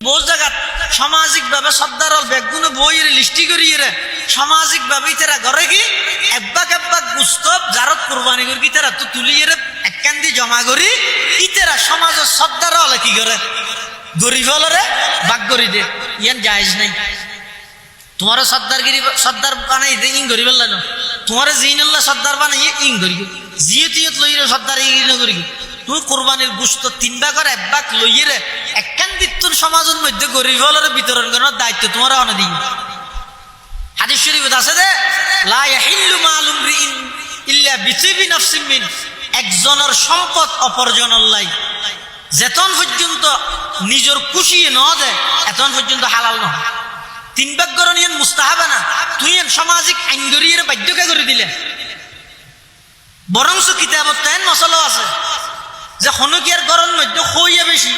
বহু জায়গা সামাজিক ভাবে সর্দার বেগুন বইয়ের লিস্টি করিয়ে সামাজিক ভাবে তারা ঘরে কি একবাক গুস্তব জারত কোরবানি করি তারা তো তুলিয়ে এককান্দি জমা করি ইতারা সমাজের সর্দার হলে কি করে গরিব হলরে বাক করি দে ইয়ান জায়েজ নাই। তোমারও সর্দার বানাই দে ইং গরিব না তোমার জিনুল্লাহ সর্দার বানাই ইং করি জিয়ত লইরে সর্দার ইং করি তুই কোরবানির গুস্ত 3 ভাগ আর 1 ভাগ লইয়ে একখান দিতুন সমাজের মধ্যে গরিব হলের বিতরণ করার দায়িত্ব তোমার অনা দিই। হাদিস শরীফে আছে যে লা ইয়াহিল্লু মালুম রিইন ইল্লা বিতিবি নাফসিন মিন, একজনের সম্পদ অপরজনের লাই যেতন পর্যন্ত নিজের খুশি ন দেয় এতন পর্যন্ত হালাল নয়। 3 ভাগ গরণ ইয়ান মুস্তাহাব না, তুই সামাজিক আইন গরিয়ে বাধ্যকে করে দিলে বরংস কিতাবত তাইন মশলা আছে যে হনকিয়ার গরম মধ্যে খইয়া বেশি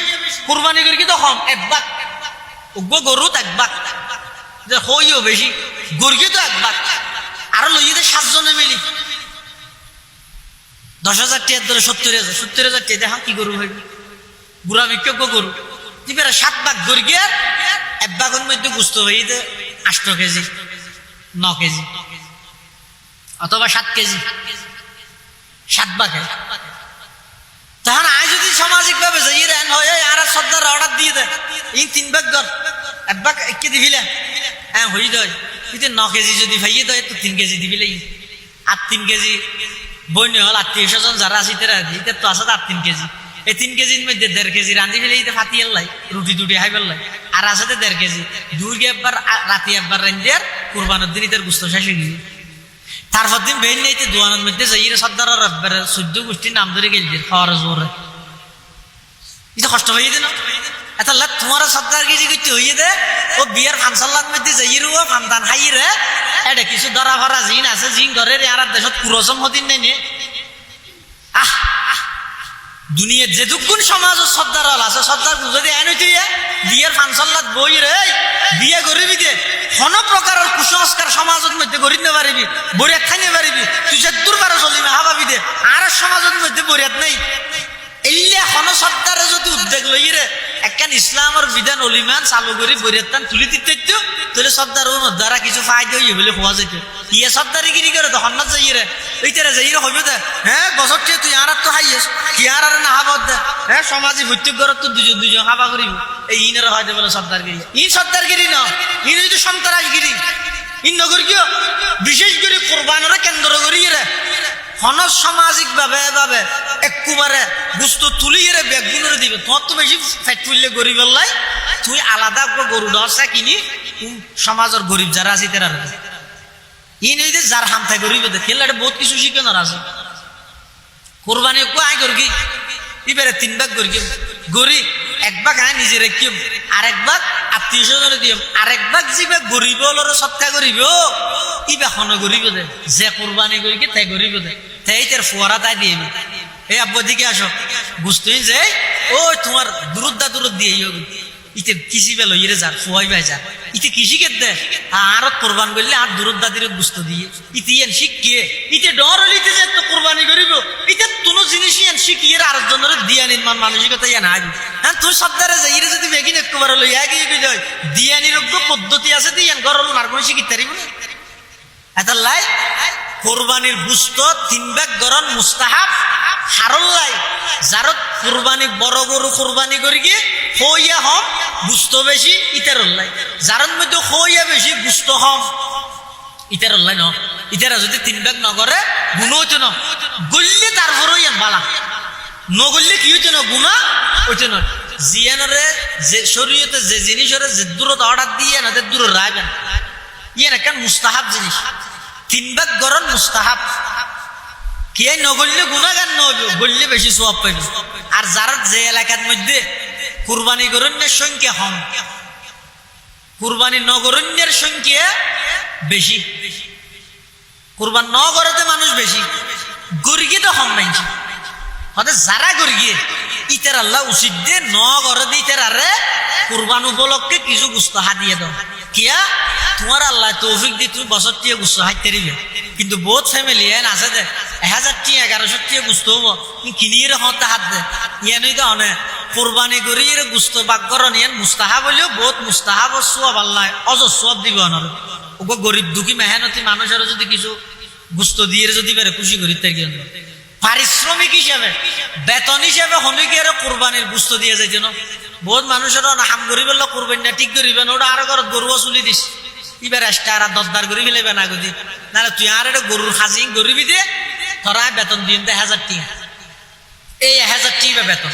কুরবানি করি কি তখন 1 ভাগ উগ্র গরুত 1 ভাগ যে খইও বেশি গরুকে তো 1 ভাগ আর লইয়ে 7 জনে মিলি 10,000 টাকার ধরে 70,000 টাকা দেখা কি গরু হইবে বুড়া বিক্ষ গরু দিবে 7 ভাগ গরুকে 1 ভাগের মধ্যে গুস্ত হইতে 8 কেজি 9 কেজি অথবা 7 কেজি 7 ভাগে। তখন আজ যদি সামাজিক ভাবে যাই রেন হয় আর সর্দার অর্ডার দিয়ে দেয় এই 3 ভাগ গর 1 ভাগ 1 কেজি দিলে হ্যাঁ হই দেয় কিন্তু 9 কেজি যদি ভাইয়ে দেয় তো 3 কেজি দিবিলে আর 3 কেজি বইনে হল আত্মীয় স্বজন যারা আছে তারা দিতে তো আছে 3 কেজি এই 3 কেজির মধ্যে 1.5 কেজি রাঁধি ফেলে ফাটিয়ে লাই রুটি টুটি হাইবার লাই আর আছে 1.5 কেজি দুর্গে একবার রাতে একবার রান্ধিয়ার কুরবানের দিন তার গুস্ত শেষ হয়ে গেছে। তারপর দিন বেন নাইতে দোয়ানের মধ্যে যাই সর্দার রব্বের 14 গোষ্ঠীর নাম ধরে গেল খাওয়ার জোরে এটা কষ্ট হয়ে দে না এত লাখ তোমার সর্দার কিছু কিছু হইয়ে দে ও বিয়ার ফানসাল্লার মধ্যে যাই ও ফান্তান হাই রে এটা কিছু ধরা ভরা জিন আছে জিন ঘরের আর দেশত কুরসম হদিন নেই নে আহ দুনিয়ার যেটুকুন সমাজ সর্দার আছে সর্দার যদি আইন হইতে বিয়ার ফানসাল্লাত বই রে বিয়ে গরিবি দে কোন প্রকারের কুসংস্কার সমাজের মধ্যে গরিব না পারিবি বরিয়াত খাইতে পারিবি তুই যে দুর্বার চলিমে হাবাবি দে আর সমাজের মধ্যে বরিয়াত নেই এল্লা কোন সর্দারে যদি উদ্যোগ লই রে একখান ইসলামের বিধান অলিমান চালু করি বরিয়াতান তুলি দিতে তাহলে সর্দার ওর দ্বারা কিছু ফায়দা হইয়ে বলে হওয়া যেত ইয়ে সর্দারি গিরি করে তখন না যাই রে ওইটারে যাই রে হইবে দে হ্যাঁ বছর তুই আর তো হাইয়েস কি আর না হাবাদ দে হ্যাঁ সমাজে প্রত্যেক ঘর তো দুজন হাবা করিব এই ইনের হয় বলে সর্দারগিরি ইন সর্দারগিরি ন ইন হইতো সন্ত্রাসগিরি ইন নগর কিয় বিশেষ করে কোরবানের কেন্দ্র করিয়ে রে হন সামাজিক ভাবে একবারে গুস্ত তুলিয়ে রে বেগুনের দিবে তোমার তো বেশি ফ্যাট ফুললে গরিব লাই তুই আলাদা গরু দশা কিনি সমাজের গরিব যারা আছে তারা ইন এই যে যার হামথায় গরিব খেলে বহুত কিছু শিখানোর আছে কোরবানি আয় করি এবারে 3 ভাগ করি গরিব 1 ভাগ আয় নিজে রেখি আর 1 ভাগ আত্মীয় স্বজনে দিও আর 1 ভাগ যাবে গরিব হলোর সৎকা করিব ইবা খন গরিব দে যে কোরবানি করি কি তাই গরিব দে তাই তার ফোয়ারা তাই দিয়ে এই আব্বু দিকে আসো বুঝতেই যে ও তোমার দূরত দিয়ে ইতে কিসি বেলো ইরে যার ফুয়াই ভাই যার ইতে কৃষি কে দে আর কোরবান করলে আর দূরত দাদির গুস্ত দিয়ে ইতে ইয়ান শিখিয়ে ইতে ডর হলিতে যে তো কোরবানি করিব ইতে কোনো জিনিসই ইয়ান শিখিয়ে আর জনের দিয়া নির্মাণ মানসিকতা ইয়ান আবি হ্যাঁ তুই সপ্তাহে যাই ইরে যদি বেগিন একবার হলো এগিয়ে গেল দিয়া নিরোগ্য পদ্ধতি আছে তুই ইয়ান ঘর হলো আর কোনো শিখিতে পারিব না এত লাই কোরবানির গুস্ত 3 ভাগ গরন মুস্তাহাব হারল লাই যারত কোরবানি বড় গরু কোরবানি করি গিয়ে হইয়া হম গুস্ত বেশি ইতার লাই যার মধ্যে হইয়া বেশি গুস্ত হম ইতার লাই ন ইতারা যদি 3 ভাগ নগরে গুণ হইতো না গল্লে তারপরও ইয়ান বালা নগল্লে কি হইতো না গুণা হইতো না জিয়ানরে যে শরীয়তে যে জিনিসরে যে দূরত অর্ডার দিয়ে না দূর রাখবেন ইয়ান একটা মুস্তাহাব জিনিস 3 ভাগ গরন মুস্তাহাব কে নগল্লে গুণাগান নইবে গল্লে বেশি সওয়াব পাইবে আর যারা যে এলাকার মধ্যে কুরবানি গরণ্যের সংখ্যা কম কুরবানি নগরণ্যের সংখ্যা বেশি কুরবান নগরতে মানুষ বেশি গরিগে তো কম নাই হতে যারা গরিগে ইতার আল্লাহ উচিত দে নগরে দিতে আরে কুরবান উপলক্ষে কিছু গুস্ত হাতিয়ে দাও কিয়া তোমার আল্লাহ তৌফিক দি তুমি বছর টিয়ে গুস্ত হাইতে দিবে কিন্তু বহুত ফ্যামিলি এন আছে যে 1000 টিয়া 1100 টিয়া গুস্ত হবো কিনিয়ে হতে হাত দে ইয়ানই তো অনেক কোরবানি করি এর গুস্ত বাগ্যরণ ইয়ান মুস্তাহাব হলেও বহুত মুস্তাহাব ও সোয়াব আল্লাহ অজর সোয়াব দিব আনার ওগো গরিব দুঃখী মেহনতি মানুষেরও যদি কিছু গুস্ত দিয়ে যদি পারে খুশি করি তার জন্য পারিশ্রমিক হিসাবে বেতন হিসাবে হনিকের কোরবানির গুস্ত দিয়ে যায় যেন বহুত মানুষেরও হাম গরিব কোরবানি না ঠিক করিবেন ওটা আরো ঘরত গরুও চুলি দিস এবার আসতে আর দরদার করি ফেলেবে না গদি নাহলে তুই আর এটা গরুর খাসি গরিবি দিয়ে তোরা বেতন দিন 1000 টিয়া এই 1000 টিয়া বেতন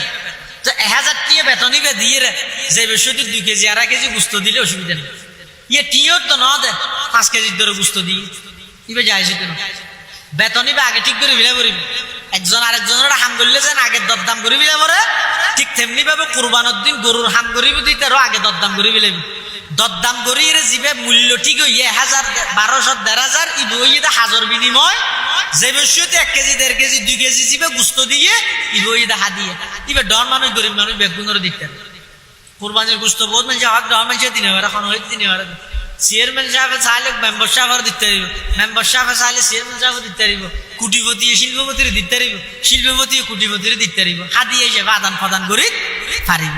তো 1000 টিয়া বেতন দিয়ে রে যে বিষয়টি 2 কেজি আর 1 কেজি গুস্ত দিলে অসুবিধা নেই ইয়ে টিও তো না দে 5 কেজির ধরে গুস্ত দিই ইবে যাইছে কেন বেতনই বা আগে ঠিক করে বিলে করিব একজন আরেকজনের হাম করলে যেন আগে দরদাম করে বিলে পরে ঠিক তেমনি ভাবে কুরবানের দিন গরুর হাম করিব দিতে আরো আগে দরদাম করে বিলে দরদাম করিয়ে জিবে মূল্য ঠিক হইয়ে 1000 1200 1500 ইবে হইয়ে হাজার বিনিময় যে বিষয়তে 1 কেজি 1.5 কেজি 2 কেজি জিবে গুস্ত দিয়ে ইবে হইয়ে হাদিয়ে ইবে ডর মানুষ গরিব মানুষ বেগুনের দিতে কুরবানির গুস্ত বহুত মানুষ হক ডর মানুষ দিনে এখন হইতে দিনে চেয়ারম্যান সাহেব চাইলে মেম্বার সাহেব দিতে পারিব মেম্বার সাহেব চাইলে চেয়ারম্যান সাহেব দিতে পারিব কুটিপতি শিল্পপতির দিতে পারিব শিল্পপতি কুটিপতির দিতে পারিব হাদিয়ে হিসেবে আদান প্রদান করি পারিব